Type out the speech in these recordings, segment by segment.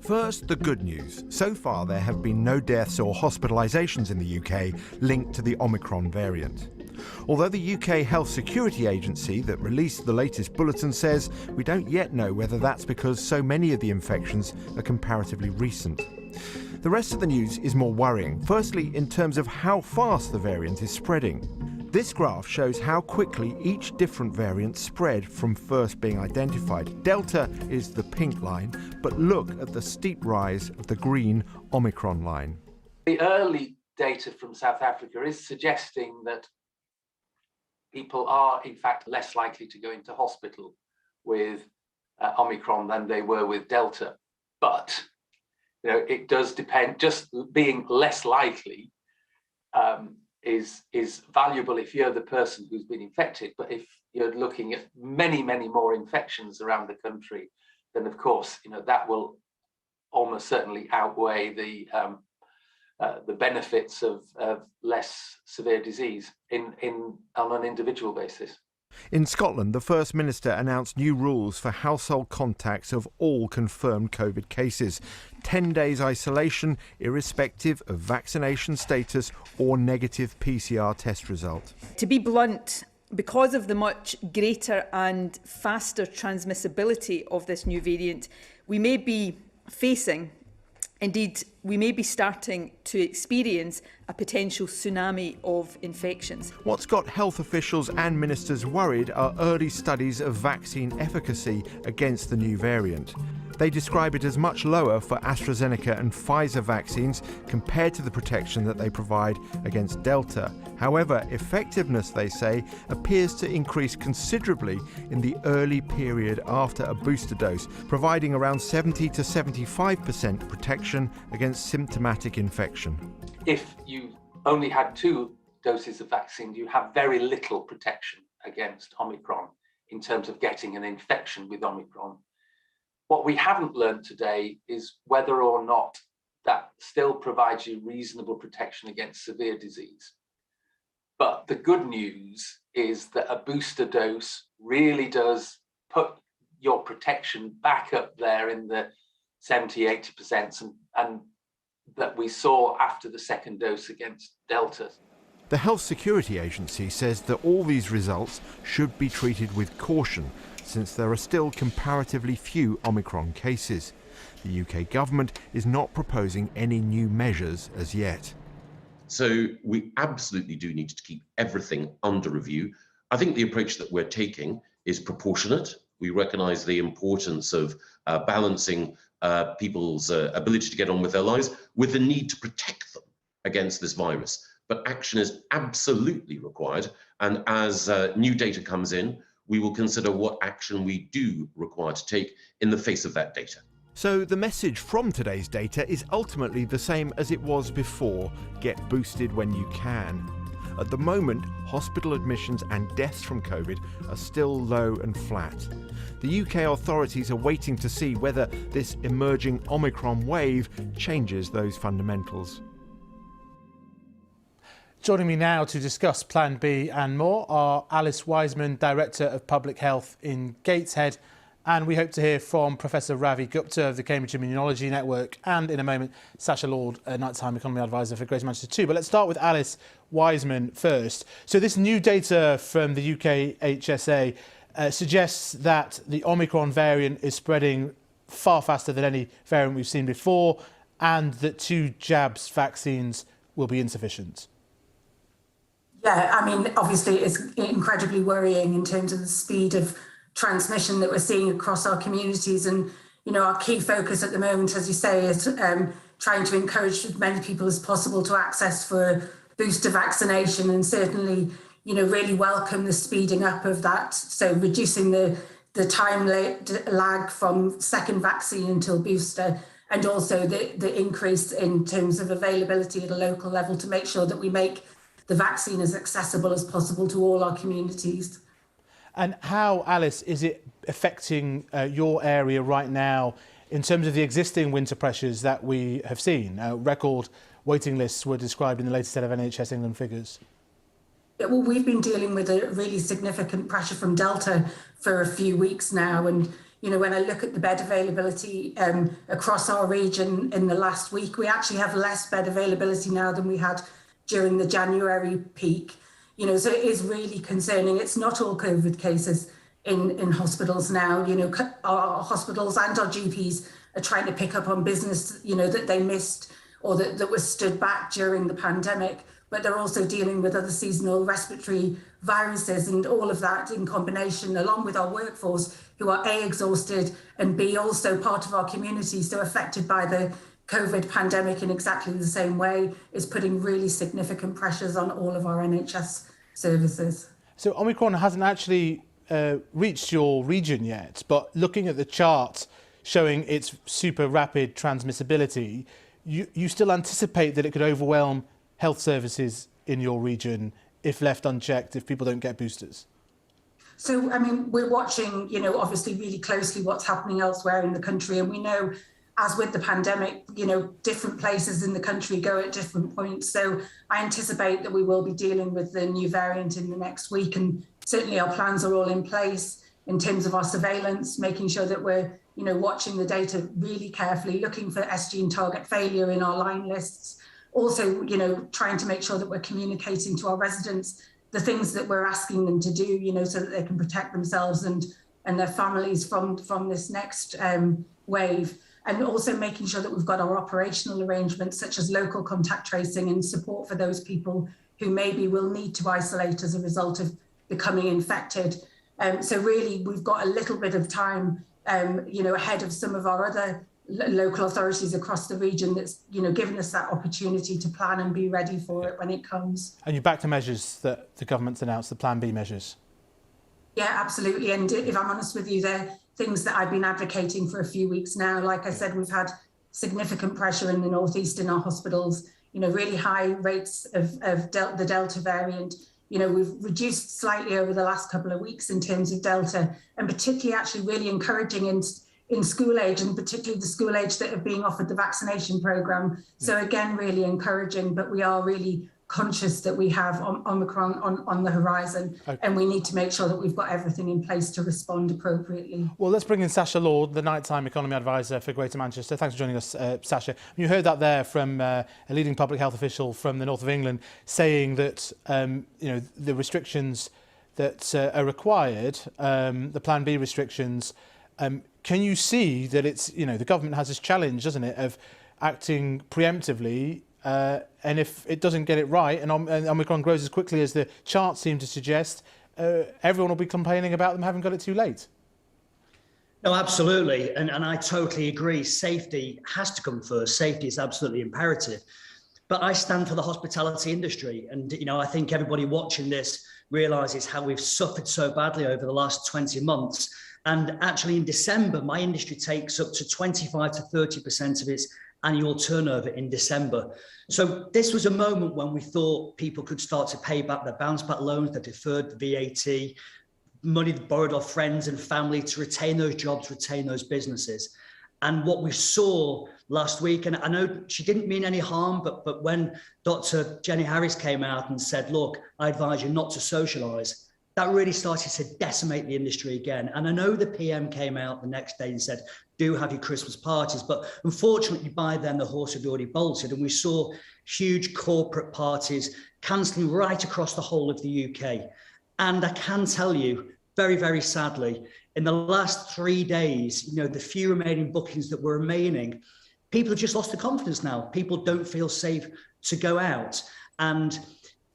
First, the good news. So far, there have been no deaths or hospitalizations in the UK linked to the Omicron variant. Although the UK Health Security Agency that released the latest bulletin says we don't yet know whether that's because so many of the infections are comparatively recent. The rest of the news is more worrying. Firstly, in terms of how fast the variant is spreading. This graph shows how quickly each different variant spread from first being identified. Delta is the pink line, but look at the steep rise of the green Omicron line. The early data from South Africa is suggesting that people are, in fact, less likely to go into hospital with Omicron than they were with Delta. But it does depend. Just being less likely is valuable if you're the person who's been infected. But if you're looking at many, many more infections around the country, then of course, that will almost certainly outweigh the benefits of less severe disease on an individual basis. In Scotland, the First Minister announced new rules for household contacts of all confirmed COVID cases. 10 days isolation, irrespective of vaccination status or negative PCR test result. To be blunt, because of the much greater and faster transmissibility of this new variant, we may be facing, indeed, we may be starting to experience a potential tsunami of infections. What's got health officials and ministers worried are early studies of vaccine efficacy against the new variant. They describe it as much lower for AstraZeneca and Pfizer vaccines compared to the protection that they provide against Delta. However, effectiveness, they say, appears to increase considerably in the early period after a booster dose, providing around 70 to 75% protection against symptomatic infection. If you only had 2 doses of vaccine, you have very little protection against Omicron in terms of getting an infection with Omicron. What we haven't learned today is whether or not that still provides you reasonable protection against severe disease. But the good news is that a booster dose really does put your protection back up there in the 70, 80%, and that we saw after the second dose against Delta. The Health Security Agency says that all these results should be treated with caution, since there are still comparatively few Omicron cases. The UK government is not proposing any new measures as yet. So we absolutely do need to keep everything under review. I think the approach that we're taking is proportionate. We recognise the importance of balancing people's ability to get on with their lives with the need to protect them against this virus. But action is absolutely required. And as new data comes in, we will consider what action we do require to take in the face of that data. So the message from today's data is ultimately the same as it was before: get boosted when you can. At the moment, hospital admissions and deaths from COVID are still low and flat. The UK authorities are waiting to see whether this emerging Omicron wave changes those fundamentals. Joining me now to discuss Plan B and more are Alice Wiseman, Director of Public Health in Gateshead, and we hope to hear from Professor Ravi Gupta of the Cambridge Immunology Network, and in a moment, Sacha Lord, a nighttime economy advisor for Greater Manchester 2. But let's start with Alice Wiseman first. So this new data from the UK HSA suggests that the Omicron variant is spreading far faster than any variant we've seen before, and that 2 jabs vaccines will be insufficient. Yeah, I mean, obviously it's incredibly worrying in terms of the speed of transmission that we're seeing across our communities. And, our key focus at the moment, as you say, is trying to encourage as many people as possible to access for booster vaccination, and certainly, really welcome the speeding up of that. So reducing the time lag from second vaccine until booster, and also the increase in terms of availability at a local level to make sure that we make the vaccine as accessible as possible to all our communities. And how, Alice, is it affecting your area right now in terms of the existing winter pressures that we have seen? Record waiting lists were described in the latest set of NHS England figures. Yeah, well, we've been dealing with a really significant pressure from Delta for a few weeks now, and You know, when I look at the bed availability across our region in the last week, we actually have less bed availability now than we had during the January peak. You know, so it is really concerning. It's not all COVID cases in hospitals now. You know, our hospitals and our GPs are trying to pick up on business, you know, that they missed or that was stood back during the pandemic. But they're also dealing with other seasonal respiratory viruses, and all of that in combination, along with our workforce, who are A, exhausted, and B, also part of our community, so affected by the COVID pandemic in exactly the same way, is putting really significant pressures on all of our NHS services. So Omicron hasn't actually reached your region yet, but looking at the chart showing its super rapid transmissibility, you still anticipate that it could overwhelm health services in your region if left unchecked, if people don't get boosters? So, I mean, we're watching, you know, obviously really closely what's happening elsewhere in the country. And we know, as with the pandemic, you know, different places in the country go at different points. So I anticipate that we will be dealing with the new variant in the next week. And certainly our plans are all in place in terms of our surveillance, making sure that we're, you know, watching the data really carefully, looking for S gene target failure in our line lists. Also, you know, trying to make sure that we're communicating to our residents the things that we're asking them to do, you know, so that they can protect themselves and their families from this next wave. And also making sure that we've got our operational arrangements, such as local contact tracing and support for those people who maybe will need to isolate as a result of becoming infected. So really, we've got a little bit of time, you know, ahead of some of our other local authorities across the region that's, you know, given us that opportunity to plan and be ready for it when it comes. And you're back to measures that the government's announced, the Plan B measures? Yeah, absolutely. And if I'm honest with you, they're things that I've been advocating for a few weeks now. Like I said, we've had significant pressure in the northeast in our hospitals, you know, really high rates of the Delta variant. You know, we've reduced slightly over the last couple of weeks in terms of Delta, and particularly actually really encouraging in school age, and particularly the school age that are being offered the vaccination programme. So again, really encouraging, but we are really conscious that we have Omicron on the horizon, and we need to make sure that we've got everything in place to respond appropriately. Well, let's bring in Sasha Lord, the nighttime economy advisor for Greater Manchester. Thanks for joining us, Sasha. You heard that there from a leading public health official from the north of England saying that you know, the restrictions that are required, the Plan B restrictions, can you see that it's, you know, the government has this challenge, doesn't it, of acting preemptively, and if it doesn't get it right and Omicron grows as quickly as the charts seem to suggest, everyone will be complaining about them having got it too late? No, absolutely. And I totally agree. Safety has to come first. Safety is absolutely imperative. But I stand for the hospitality industry. And, you know, I think everybody watching this realises how we've suffered so badly over the last 20 months. And actually in December, my industry takes up to 25 to 30% of its annual turnover in December. So this was a moment when we thought people could start to pay back their bounce back loans, their deferred VAT, money borrowed off friends and family to retain those jobs, retain those businesses. And what we saw last week, and I know she didn't mean any harm, but when Dr. Jenny Harris came out and said, look, I advise you not to socialise, that really started to decimate the industry again. And I know the PM came out the next day and said, do have your Christmas parties. But unfortunately, by then, the horse had already bolted. And we saw huge corporate parties cancelling right across the whole of the UK. And I can tell you, very, very sadly, in the last 3 days, you know, the few remaining bookings that were remaining, people have just lost the confidence now. People don't feel safe to go out. And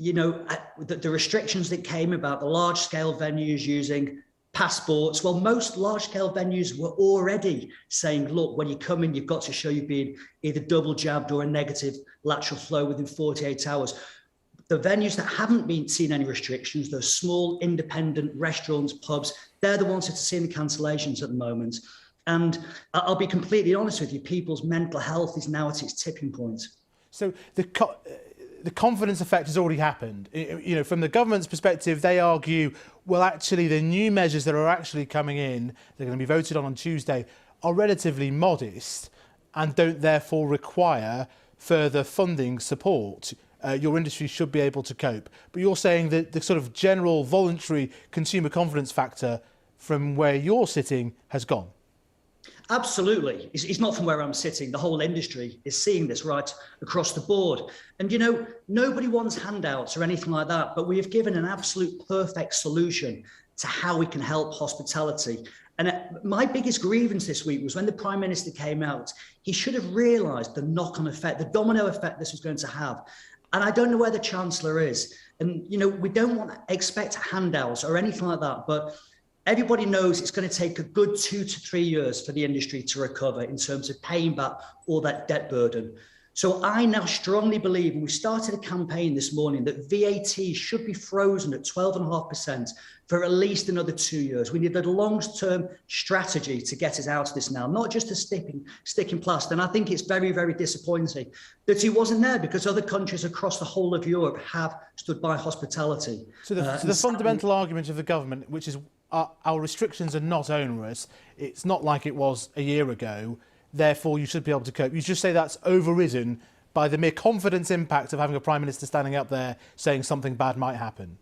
you know, the restrictions that came about the large-scale venues using passports, well, most large-scale venues were already saying, look, when you come in, you've got to show you've been either double jabbed or a negative lateral flow within 48 hours. The venues that haven't been seen any restrictions, those small independent restaurants, pubs, they're the ones that are seeing the cancellations at the moment. And I'll be completely honest with you, people's mental health is now at its tipping point. So the confidence effect has already happened. You know, from the government's perspective, they argue, well, actually, the new measures that are actually coming in, they're going to be voted on Tuesday, are relatively modest and don't therefore require further funding support. Your industry should be able to cope. But you're saying that the sort of general voluntary consumer confidence factor from where you're sitting has gone. Absolutely. It's not from where I'm sitting. The whole industry is seeing this right across the board. And, nobody wants handouts or anything like that, but we have given an absolute perfect solution to how we can help hospitality. And my biggest grievance this week was when the Prime Minister came out, he should have realised the knock-on effect, the domino effect this was going to have. And I don't know where the Chancellor is. And, we don't want to expect handouts or anything like that, but everybody knows it's going to take a good 2 to 3 years for the industry to recover in terms of paying back all that debt burden. So I now strongly believe, and we started a campaign this morning, that VAT should be frozen at 12.5% for at least another 2 years. We need a long-term strategy to get us out of this now, not just a sticking plaster. And I think it's very, very disappointing that he wasn't there, because other countries across the whole of Europe have stood by hospitality. So the fundamental argument of the government, which is our restrictions are not onerous, it's not like it was a year ago, therefore you should be able to cope. You just say that's overridden by the mere confidence impact of having a Prime Minister standing up there saying something bad might happen.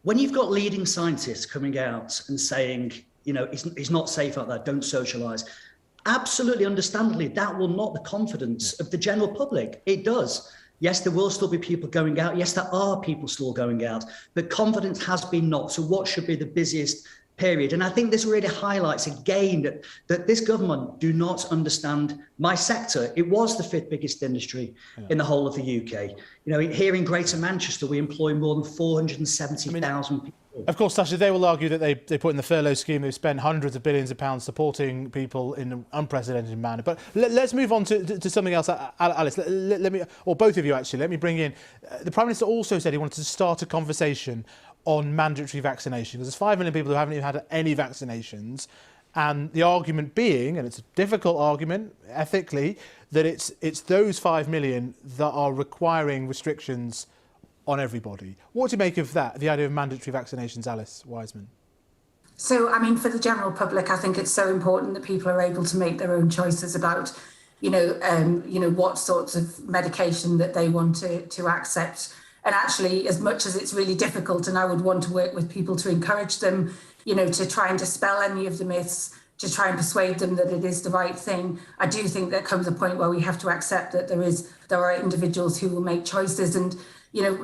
When you've got leading scientists coming out and saying, it's not safe out there, don't socialise, absolutely understandably, that will knock the confidence of the general public. It does. Yes, there will still be people going out. Yes, there are people still going out, but confidence has been knocked. So what should be the busiest period? And I think this really highlights again that this government do not understand my sector. It was the 5th biggest industry in the whole of the UK. Here in Greater Manchester, we employ more than 470,000 people. Of course, Sasha, they will argue that they put in the furlough scheme, they've spent hundreds of billions of pounds supporting people in an unprecedented manner. But let's move on to something else. Alice, let me, or both of you actually, let me bring in. The Prime Minister also said he wanted to start a conversation on mandatory vaccination, because there's 5 million people who haven't even had any vaccinations. And the argument being, and it's a difficult argument ethically, that it's those 5 million that are requiring restrictions on everybody. What do you make of that, the idea of mandatory vaccinations, Alice Wiseman? So, for the general public, I think it's so important that people are able to make their own choices about, what sorts of medication that they want to accept. And actually, as much as it's really difficult, and I would want to work with people to encourage them, to try and dispel any of the myths, to try and persuade them that it is the right thing, I do think there comes a point where we have to accept that there are individuals who will make choices. And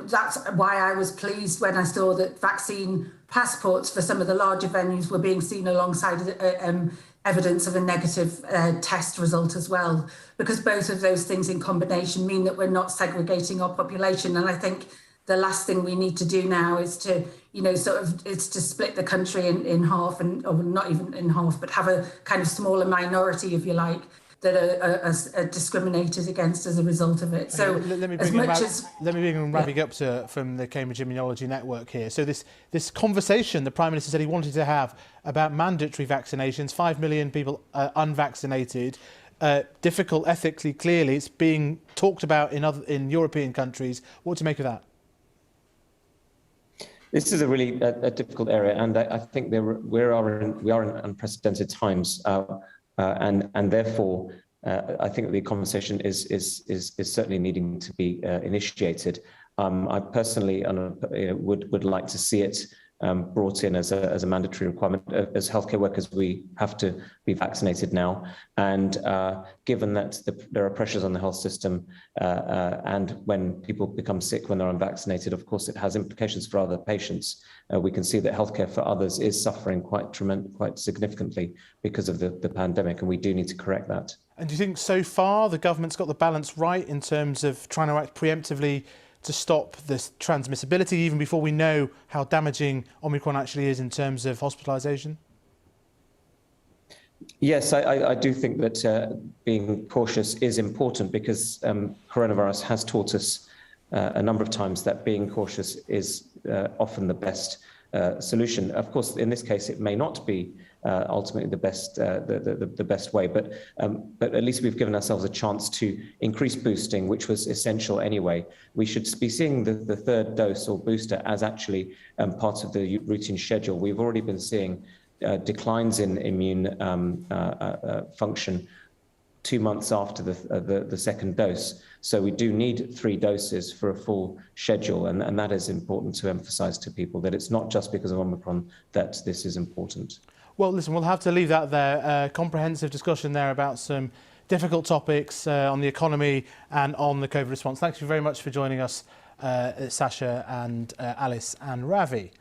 that's why I was pleased when I saw that vaccine passports for some of the larger venues were being seen alongside evidence of a negative test result as well, because both of those things in combination mean that we're not segregating our population. And I think the last thing we need to do now is to, it's to split the country in half, or not even in half, but have a kind of smaller minority, if you like, that are discriminated against as a result of it. So let me bring in Ravi Gupta from the Cambridge Immunology Network here. So this conversation the Prime Minister said he wanted to have about mandatory vaccinations, 5 million people unvaccinated, difficult ethically, clearly. It's being talked about in European countries. What do you make of that? This is a really difficult area, and I think we are in unprecedented times. And therefore, I think the conversation is certainly needing to be initiated. I personally would like to see it brought in as a mandatory requirement. As healthcare workers, we have to be vaccinated now. And given that there are pressures on the health system, and when people become sick when they're unvaccinated, of course, it has implications for other patients. We can see that healthcare for others is suffering quite significantly because of the pandemic, and we do need to correct that. And do you think so far the government's got the balance right in terms of trying to act preemptively to stop this transmissibility, even before we know how damaging Omicron actually is in terms of hospitalisation? Yes, I do think that being cautious is important, because coronavirus has taught us a number of times that being cautious is often the best solution. Of course, in this case, it may not be ultimately the best way, but at least we've given ourselves a chance to increase boosting, which was essential anyway. We should be seeing the third dose or booster as actually part of the routine schedule. We've already been seeing declines in immune function 2 months after the second dose. So we do need 3 doses for a full schedule, and that is important to emphasise to people, that it's not just because of Omicron that this is important. Well, listen, we'll have to leave that there. Comprehensive discussion there about some difficult topics on the economy and on the COVID response. Thank you very much for joining us, Sasha and Alice and Ravi.